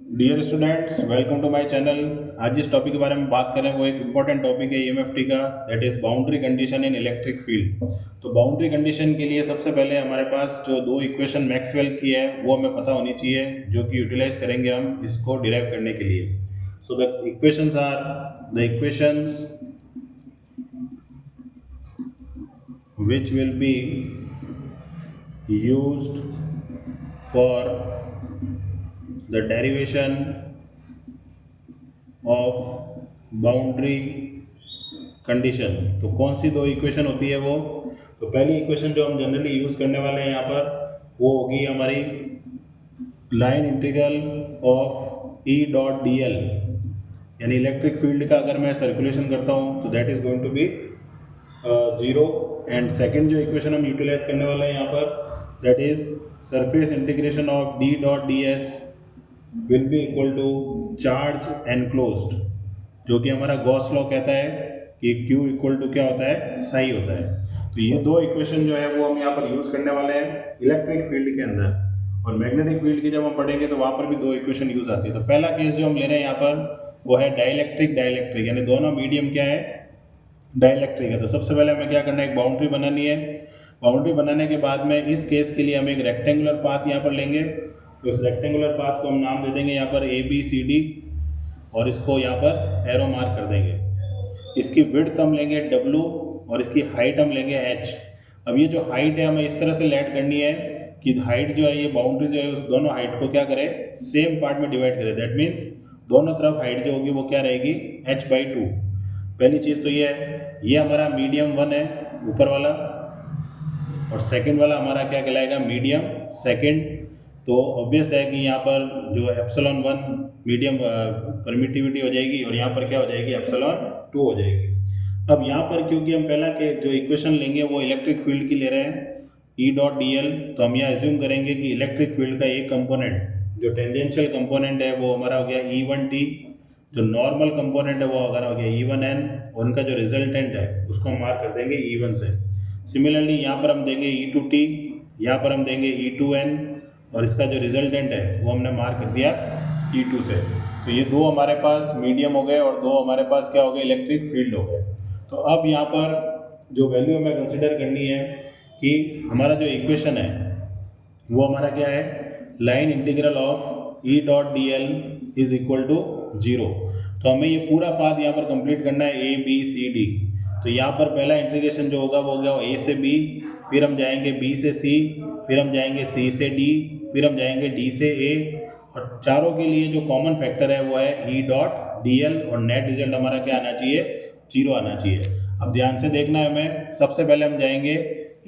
Dear students, welcome to my channel. आज जिस topic के बारे में बात करें वो एक इम्पॉर्टेंट टॉपिक है ईएमएफटी का, that is boundary condition in electric field. तो बाउंड्री कंडीशन के लिए सबसे पहले हमारे पास जो दो इक्वेशन मैक्सवेल की है वो हमें पता होनी चाहिए, जो कि यूटिलाइज करेंगे हम इसको डिराइव करने के लिए। So the equations are the equations which will be used for the derivation of boundary condition. तो कौन सी दो इक्वेशन होती है वो? तो पहली इक्वेशन जो हम जनरली यूज करने वाले हैं यहाँ पर वो होगी हमारी line integral of E dot D L, यानी इलेक्ट्रिक फील्ड का अगर मैं सर्कुलेशन करता हूँ तो that is going to be zero. And second जो इक्वेशन हम यूटिलाइज करने वाले हैं यहाँ पर that is surface integration of D dot D S will be equal to charge enclosed, जो कि हमारा गॉस लॉ कहता है कि Q इक्वल टू क्या होता है, साई होता है। तो ये दो इक्वेशन जो है वो हम यहाँ पर यूज करने वाले हैं इलेक्ट्रिक फील्ड के अंदर। और मैग्नेटिक फील्ड की जब हम पढ़ेंगे तो वहाँ पर भी दो इक्वेशन यूज आती है। तो पहला केस जो हम ले रहे हैं यहाँ पर वो है डाइलेक्ट्रिक डाइलेक्ट्रिक, यानी दोनों मीडियम क्या है, डाइलेक्ट्रिक है। तो सबसे पहले हमें क्या करना है, एक बाउंड्री बनानी है। बाउंड्री बनाने के बाद में इस केस के लिए हम एक रेक्टेंगुलर पाथ यहाँ पर लेंगे। तो इस रेक्टेंगुलर पाथ को हम नाम दे देंगे यहाँ पर ए बी सी डी, और इसको यहाँ पर एरो मार्क कर देंगे। इसकी विड्थ हम लेंगे W और इसकी हाइट हम लेंगे H। अब ये जो हाइट है हमें इस तरह से लेट करनी है कि हाइट जो है, ये बाउंड्री जो है उस दोनों हाइट को क्या करे, सेम पार्ट में डिवाइड करे। दैट मीन्स दोनों तरफ हाइट जो होगी वो क्या रहेगी, h/2। पहली चीज़ तो ये है, ये हमारा मीडियम 1 है ऊपर वाला, और सेकंड वाला हमारा क्या कहलाएगा, मीडियम सेकंड। तो ऑब्वियस है कि यहाँ पर जो एप्सिलॉन 1 मीडियम परमिटिविटी हो जाएगी और यहाँ पर क्या हो जाएगी, एप्सिलॉन 2 हो जाएगी। अब यहाँ पर क्योंकि हम पहला के जो इक्वेशन लेंगे वो इलेक्ट्रिक फील्ड की ले रहे हैं ई डॉट डी एल, तो हम यहाँ एज्यूम करेंगे कि इलेक्ट्रिक फील्ड का एक कंपोनेंट जो टेंजेंशियल कंपोनेंट है वो हमारा हो गया E1t, जो नॉर्मल कंपोनेंट है वो हमारा हो गया E1n, और उनका जो रिजल्टेंट है उसको हम मार्क कर देंगे E1 से। सिमिलरली यहाँ पर हम देंगे E2t, यहाँ पर हम देंगे E2n, और इसका जो रिजल्टेंट है वो हमने मार्क कर दिया E2 से। तो ये दो हमारे पास मीडियम हो गए और दो हमारे पास क्या हो गए, इलेक्ट्रिक फील्ड हो गए। तो अब यहाँ पर जो वैल्यू हमें कंसिडर करनी है कि हमारा जो इक्वेशन है वो हमारा क्या है, line integral of E dot D L is equal to 0। तो हमें ये पूरा पाथ यहाँ पर कंप्लीट करना है ए बी सी डी। तो यहाँ पर पहला इंटीग्रेशन जो होगा वो हो गया ए से बी, फिर हम जाएंगे बी से सी, फिर हम जाएंगे सी से डी, फिर हम जाएंगे डी से ए, और चारों के लिए जो कॉमन फैक्टर है वो है ई डॉट डी एल, और नेट रिजल्ट हमारा क्या आना चाहिए, 0 आना चाहिए। अब ध्यान से देखना है हमें, सबसे पहले हम जाएंगे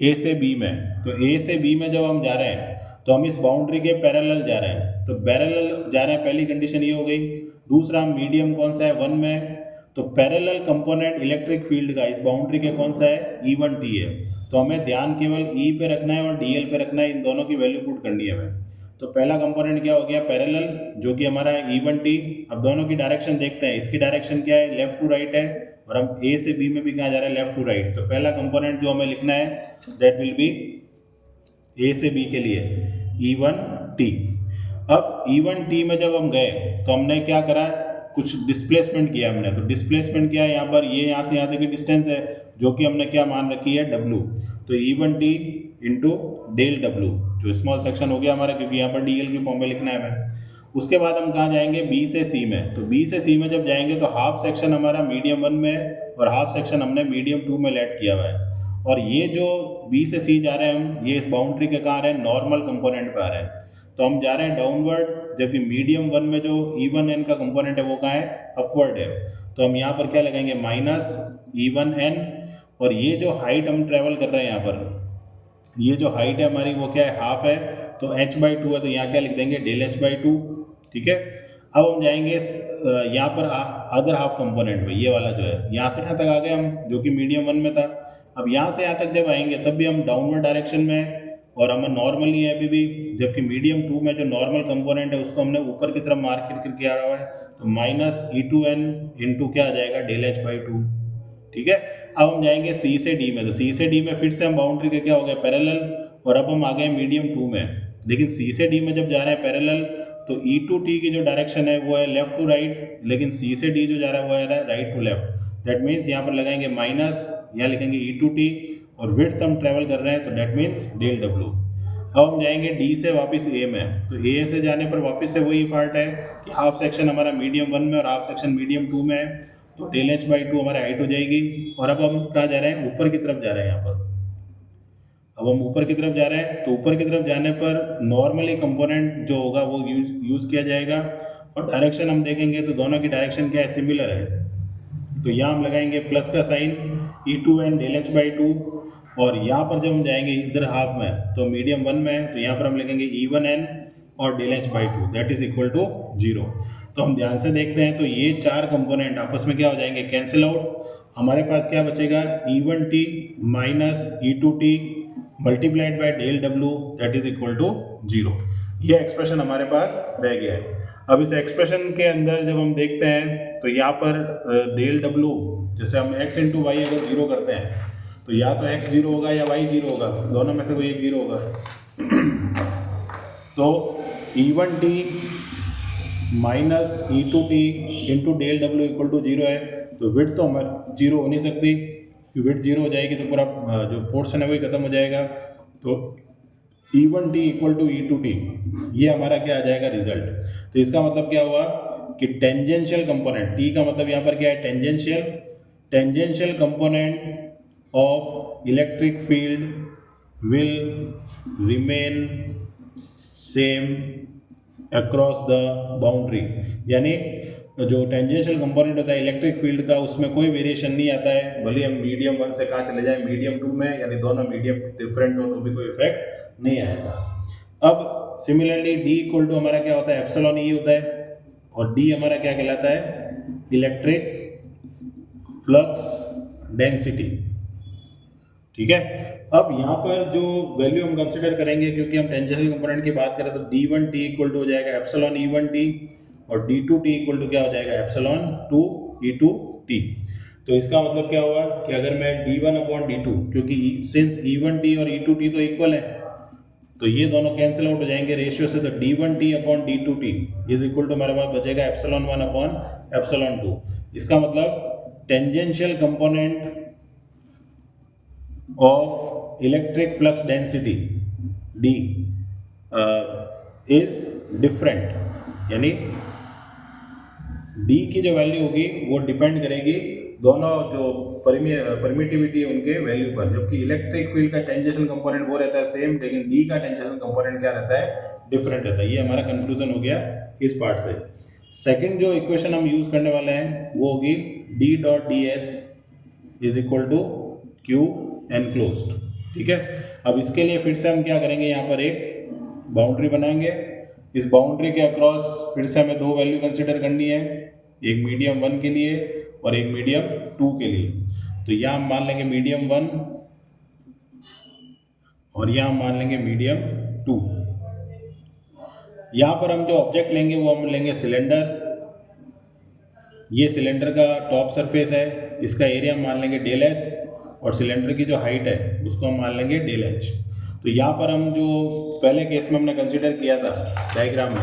ए से बी में। तो ए से बी में जब हम जा रहे हैं तो हम इस बाउंड्री के पैरेलल जा रहे हैं, तो पैरेलल जा रहे हैं, पहली कंडीशन ये हो गई। दूसरा मीडियम कौन सा है, 1 में, तो पैरेलल कंपोनेंट इलेक्ट्रिक फील्ड का इस बाउंड्री के कौन सा है, E1t है। तो हमें ध्यान केवल E पे रखना है और DL पे रखना है, इन दोनों की वैल्यू पुट करनी है हमें। तो पहला कंपोनेंट क्या हो गया, पैरेलल, जो कि हमारा है E1t। अब दोनों की डायरेक्शन देखते हैं, इसकी डायरेक्शन क्या है, लेफ्ट टू राइट है, और हम ए से बी में भी कहाँ जा रहा है, लेफ्ट टू राइट। तो पहला कंपोनेंट जो हमें लिखना है दैट विल बी ए से बी के लिए E1t। अब E1t में जब हम गए तो हमने क्या करा, कुछ डिस्प्लेसमेंट किया हमने। तो डिस्प्लेसमेंट क्या है, यहाँ पर ये यहाँ से यहाँ तक की डिस्टेंस है जो कि हमने क्या मान रखी है, W। तो E1t इंटू डेल W, जो स्मॉल सेक्शन हो गया हमारा, क्योंकि यहाँ पर DL की फॉर्म में लिखना है हमें। उसके बाद हम कहाँ जाएंगे, B से C में। तो B से C में जब जाएंगे तो हाफ सेक्शन हमारा मीडियम 1 में है और हाफ सेक्शन हमने मीडियम 2 में लेट किया हुआ है। और ये जो B से C जा रहे हैं हम, ये इस बाउंड्री के कहाँ आ रहे हैं, नॉर्मल कंपोनेंट पे आ रहे हैं। तो हम जा रहे हैं डाउनवर्ड, जबकि मीडियम 1 में जो E1n का कंपोनेंट है वो कहाँ है, अपवर्ड है। तो हम यहाँ पर क्या लगाएंगे, माइनस E1n, और ये जो हाइट हम ट्रेवल कर रहे हैं यहाँ पर, ये जो हाइट है हमारी वो क्या है, हाफ है, तो h/2 है, तो यहाँ क्या लिख देंगे, डेल h/2। ठीक है। अब हम जाएंगे यहाँ पर अदर हाफ कंपोनेंट में, ये वाला जो है, यहाँ से यहाँ तक आ गए हम, जो कि मीडियम 1 में था। अब यहाँ से यहाँ तक जब आएंगे तब भी हम डाउनवर्ड डायरेक्शन में, और हमें नॉर्मली है अभी भी, जबकि मीडियम 2 में जो नॉर्मल कंपोनेंट है उसको हमने ऊपर की तरफ मार्क करके किया हुआ है। तो माइनस E2n इंटू क्या आ जाएगा, डेल h/2। ठीक है। अब हम जाएंगे सी से डी में। तो सी से डी में फिर से हम बाउंड्री के क्या हो गए, पैरेलल, और अब हम आ गए मीडियम 2 में। लेकिन सी से डी में जब जा रहे हैं पैरेलल, तो E2T की जो डायरेक्शन है वो है लेफ्ट टू राइट, लेकिन C से D जो जा रहा है वो है right to left. That means यहाँ पर लगाएंगे माइनस, यहाँ लिखेंगे E2T और विड्थ हम ट्रेवल कर रहे हैं तो दैट मीन्स डेल W। अब हम जाएंगे D से वापस A में, तो A से जाने पर वापस से वही पार्ट है कि हाफ सेक्शन हमारा मीडियम 1 में और हाफ सेक्शन मीडियम 2 में है, तो डेल H/2 हमारे हाइट हो जाएगी। और अब हम कहाँ जा रहे हैं, ऊपर की तरफ जा रहे हैं। यहाँ पर अब हम ऊपर की तरफ जा रहे हैं, तो ऊपर की तरफ जाने पर नॉर्मली कंपोनेंट जो होगा वो यूज़ किया जाएगा, और डायरेक्शन हम देखेंगे तो दोनों की डायरेक्शन क्या है, सिमिलर है। तो यहाँ हम लगाएंगे प्लस का साइन E2n डेल H/2, और यहाँ पर जब हम जाएंगे इधर हाफ में तो मीडियम 1 में है, तो यहाँ पर हम लिखेंगे E1n और del H/2 that is equal to 0। तो हम ध्यान से देखते हैं तो ये चार कंपोनेंट आपस में क्या हो जाएंगे, कैंसिल आउट। हमारे पास क्या बचेगा, E1t minus E2t multiplied by del W that is equal to 0। ये एक्सप्रेशन हमारे पास रह गया है। अब इस एक्सप्रेशन के अंदर जब हम देखते हैं तो यहाँ पर डेल W, जैसे हम x इंटू वाई अगर 0 करते हैं तो या तो x 0 होगा या y 0 होगा, दोनों में से कोई एक 0 होगा। तो E1t minus E2t into del W equal to 0 है, तो विड्थ तो हमारी 0 हो नहीं सकती, विड्थ 0 हो जाएगी तो पूरा जो पोर्शन है वही खत्म हो जाएगा। तो E1t इक्वल टू E2t, ये हमारा क्या आ जाएगा, रिजल्ट। तो इसका मतलब क्या हुआ कि टेंजेंशियल कंपोनेंट, t का मतलब यहाँ पर क्या है, tangential component of electric field will remain same across the boundary। यानी जो टेंजेंशियल कंपोनेंट होता है इलेक्ट्रिक फील्ड का, उसमें कोई वेरिएशन नहीं आता है, भले हम मीडियम 1 से कहाँ चले जाएं मीडियम 2 में, यानी दोनों मीडियम डिफरेंट हो तो भी कोई इफेक्ट नहीं आएगा। अब सिमिलरली D इक्वल टू हमारा क्या होता है, एप्सिलॉन E होता है, और D हमारा क्या कहलाता है, इलेक्ट्रिक फ्लक्स डेंसिटी। ठीक है। अब यहाँ पर जो वैल्यू हम कंसिडर करेंगे, क्योंकि हम टेंजेंशियल कंपोनेंट की बात करें, तो D1t इक्वल टू हो जाएगा एप्सिलॉन E1t, और D2t इक्वल टू क्या हो जाएगा, एप्सिलॉन 2 E2t। तो इसका मतलब क्या हुआ कि अगर मैं D1 अपॉन D2, क्योंकि सिंस E1t और E2t तो इक्वल है, तो ये दोनों कैंसिल आउट हो जाएंगे रेशियो से, तो D1t upon D2t is equal to हमारे पास बचेगा एप्सिलॉन 1 अपॉन एप्सिलॉन 2। इसका मतलब tangential component of electric flux density D is different, यानी D की जो वैल्यू होगी वो डिपेंड करेगी दोनों जो परमिटिविटी है उनके वैल्यू पर, जबकि इलेक्ट्रिक फील्ड का टेंजेंशियल कंपोनेंट वो रहता है सेम, लेकिन D का टेंजेंशियल कंपोनेंट क्या रहता है, डिफरेंट रहता है। ये हमारा कंक्लूजन हो गया इस पार्ट से। सेकंड जो इक्वेशन हम यूज करने वाले हैं वो होगी D dot DS is equal to Q enclosed. ठीक है। अब इसके लिए फिर से हम क्या करेंगे, यहाँ पर एक बाउंड्री बनाएंगे, इस बाउंड्री के अक्रॉस फिर से हमें दो वैल्यू कंसीडर करनी है, एक मीडियम 1 के लिए और एक मीडियम 2 के लिए। तो यहाँ हम मान लेंगे मीडियम 1 और यहाँ हम मान लेंगे मीडियम 2। यहाँ पर हम जो ऑब्जेक्ट लेंगे वो हम लेंगे सिलेंडर। ये सिलेंडर का टॉप सरफेस है, इसका एरिया हम मान लेंगे डेल S, और सिलेंडर की जो हाइट है उसको हम मान लेंगे डेल H। तो यहाँ पर हम जो पहले केस में हमने कंसीडर किया था डायग्राम में,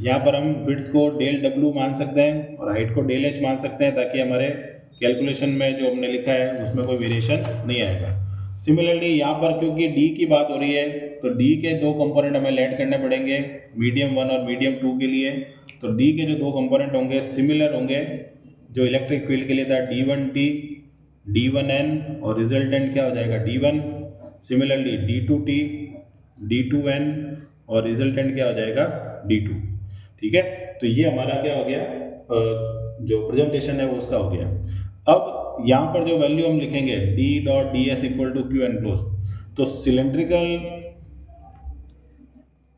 यहाँ पर हम विड्थ को डेल W मान सकते हैं और हाइट को डेल H मान सकते हैं, ताकि हमारे कैलकुलेशन में जो हमने लिखा है उसमें कोई वेरिएशन नहीं आएगा। सिमिलरली यहाँ पर क्योंकि D की बात हो रही है, तो D के दो कंपोनेंट हमें ऐड करने पड़ेंगे मीडियम 1 और मीडियम 2 के लिए। तो D के जो दो कंपोनेंट होंगे सिमिलर होंगे, जो इलेक्ट्रिक फील्ड के लिए था D1t D1n, और रिजल्टेंट क्या हो जाएगा D1। सिमिलरली D2t D2n, और रिजल्टेंट क्या हो जाएगा D2। ठीक है। तो ये हमारा क्या हो गया, जो प्रेजेंटेशन है वो उसका हो गया। अब यहाँ पर जो वैल्यू हम लिखेंगे D dot DS equal to Q enclose, तो सिलेंड्रिकल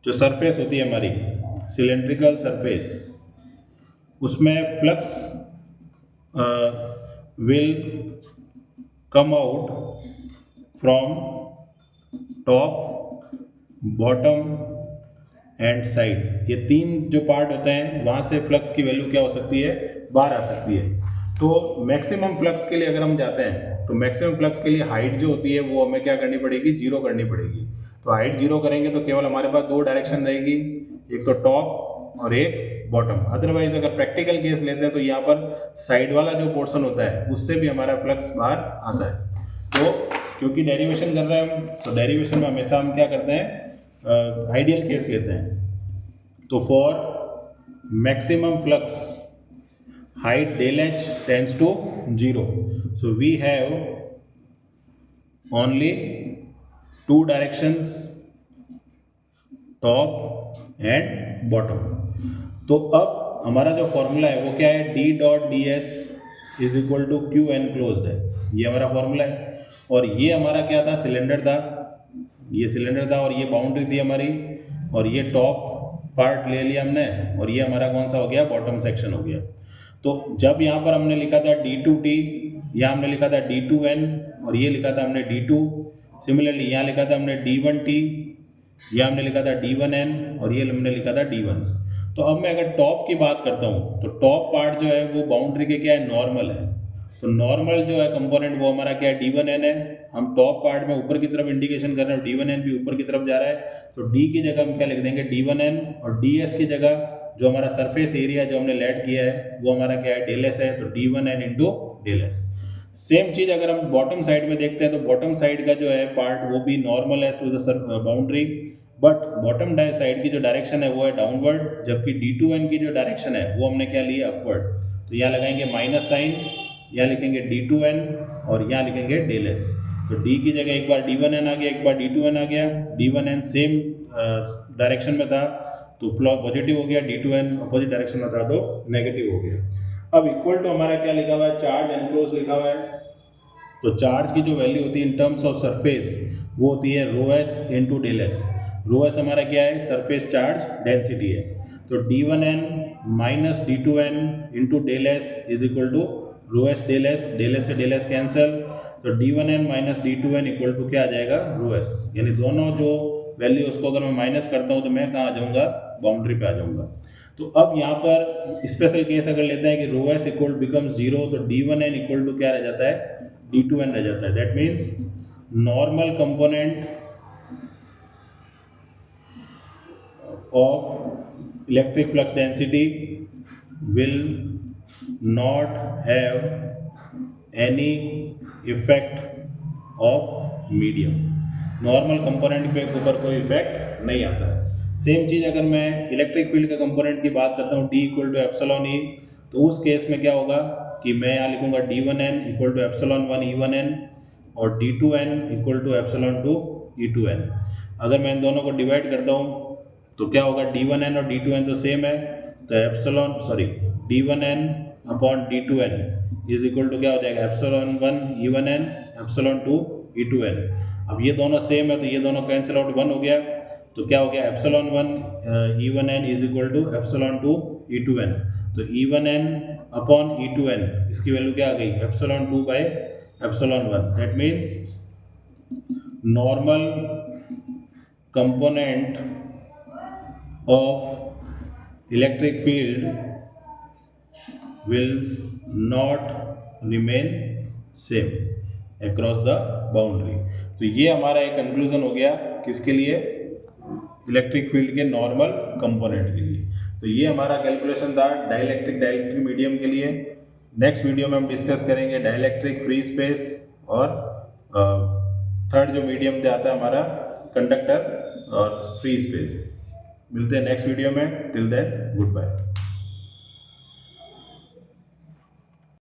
जो सरफेस होती है हमारी, सिलेंड्रिकल सरफेस, उसमें flux will come out from top, bottom and side। ये तीन जो पार्ट होते हैं वहाँ से फ्लक्स की वैल्यू क्या हो सकती है, बाहर आ सकती है। तो मैक्सिमम फ्लक्स के लिए अगर हम जाते हैं तो मैक्सिमम फ्लक्स के लिए हाइट जो होती है वो हमें क्या करनी पड़ेगी, 0 करनी पड़ेगी। तो हाइट 0 करेंगे तो केवल हमारे पास दो डायरेक्शन रहेगी, एक तो टॉप और एक बॉटम। अदरवाइज अगर प्रैक्टिकल केस लेते हैं तो यहाँ पर साइड वाला जो पोर्शन होता है उससे भी हमारा फ्लक्स बाहर आता है। तो क्योंकि डेरिवेशन कर रहे हैं हम, तो डेरिवेशन में हमेशा हम क्या करते हैं, आइडियल केस लेते हैं। तो for maximum flux height del h tends to 0. So we have only two directions, top and bottom. तो अब हमारा जो फॉर्मूला है वो क्या है, d dot D S is equal to Q enclosed है, ये हमारा फॉर्मूला है। और ये हमारा क्या था, सिलेंडर था, ये सिलेंडर था और ये बाउंड्री थी हमारी, और ये टॉप पार्ट ले लिया हमने, और ये हमारा कौन सा हो गया, बॉटम सेक्शन हो गया। तो जब यहाँ पर हमने लिखा था D2T, यहाँ हमने लिखा था D2N, और ये लिखा था हमने D2। सिमिलरली यहाँ लिखा था हमने D1T, यहाँ हमने लिखा था D1N, और ये हमने लिखा था D1। तो अब मैं अगर टॉप की बात करता हूँ तो टॉप पार्ट जो है वो बाउंड्री के क्या है, नॉर्मल है। तो नॉर्मल जो है कंपोनेंट वो हमारा क्या है, D1N है। हम टॉप पार्ट में ऊपर की तरफ इंडिकेशन कर रहे हैं, D1N भी ऊपर की तरफ जा रहा है, तो D की जगह हम क्या लिख देंगे, D1N, और DS की जगह जो हमारा सरफेस एरिया जो हमने लेट किया है वो हमारा क्या है, डेल एस है, तो D1N into del S. Same चीज़ अगर हम बॉटम साइड में देखते हैं तो बॉटम साइड का जो है पार्ट वो भी नॉर्मल है to the boundary, but bottom side की जो डायरेक्शन है वो है डाउनवर्ड, जबकि D2N की जो डायरेक्शन है वो हमने क्या लिया, अपवर्ड। तो यहाँ लगाएंगे माइनस साइन, यहाँ लिखेंगे D2N और यहाँ लिखेंगे डेल एस। तो D की जगह एक बार D1N आ गया, एक बार D2N आ गया। D1N सेम डायरेक्शन में था तो पॉजिटिव हो गया, D2N अपोजिट डायरेक्शन में था तो नेगेटिव हो गया। अब इक्वल टू हमारा क्या लिखा हुआ है, चार्ज एनक्लोज लिखा हुआ है। तो चार्ज की जो वैल्यू होती है इन टर्म्स ऑफ सरफेस वो होती है rho S into del S. Rho S हमारा क्या है, सरफेस चार्ज डेंसिटी है। तो D1N minus D2N into del S is equal to rho S del S, del S से डेल एस कैंसिल, तो D1N minus D2N equal to क्या आ जाएगा, rho S. यानी दोनों जो वैल्यू उसको अगर मैं माइनस करता हूँ तो मैं कहाँ आ जाऊँगा, बाउंड्री पे आ जाऊँगा। तो अब यहाँ पर स्पेशल केस अगर लेते हैं कि रो एस इक्वल बिकम्स 0, तो D1N इक्वल टू क्या रह जाता है, D2N रह जाता है। That means normal component of electric flux density will not have any effect of medium। Normal component पे ऊपर कोई इफेक्ट नहीं आता है। सेम चीज़ अगर मैं इलेक्ट्रिक फील्ड के कंपोनेंट की बात करता हूँ D इक्वल टू एप्सिलॉन ई, तो उस केस में क्या होगा कि मैं यहाँ लिखूँगा D1N equal to epsilon 1 E1N और D2N equal to epsilon 2 E2N। अगर मैं इन दोनों को डिवाइड करता हूँ तो क्या होगा, D1N और D2N तो सेम है, तो D1N upon D2N is equal to क्या हो जाएगा, एप्सिलॉन 1 E1N एप्सिलॉन 2 E2N। अब ये दोनों सेम है तो ये दोनों कैंसिल आउट 1 हो गया, तो क्या हो गया, epsilon 1 E1N is equal to epsilon 2 E2N। तो E1N अपॉन E2N इसकी वैल्यू क्या आ गई, epsilon 2 by epsilon 1। That means normal component of electric field will not remain same across the boundary। तो ये हमारा एक कंक्लूजन हो गया किसके लिए, इलेक्ट्रिक फील्ड के नॉर्मल कंपोनेंट के लिए। तो ये हमारा कैलकुलेशन था डाइलेक्ट्रिक मीडियम के लिए। नेक्स्ट वीडियो में हम डिस्कस करेंगे डाइलेक्ट्रिक फ्री स्पेस, और थर्ड जो मीडियम आता है हमारा कंडक्टर और फ्री स्पेस। मिलते हैं नेक्स्ट वीडियो में, टिल देन गुड बाय।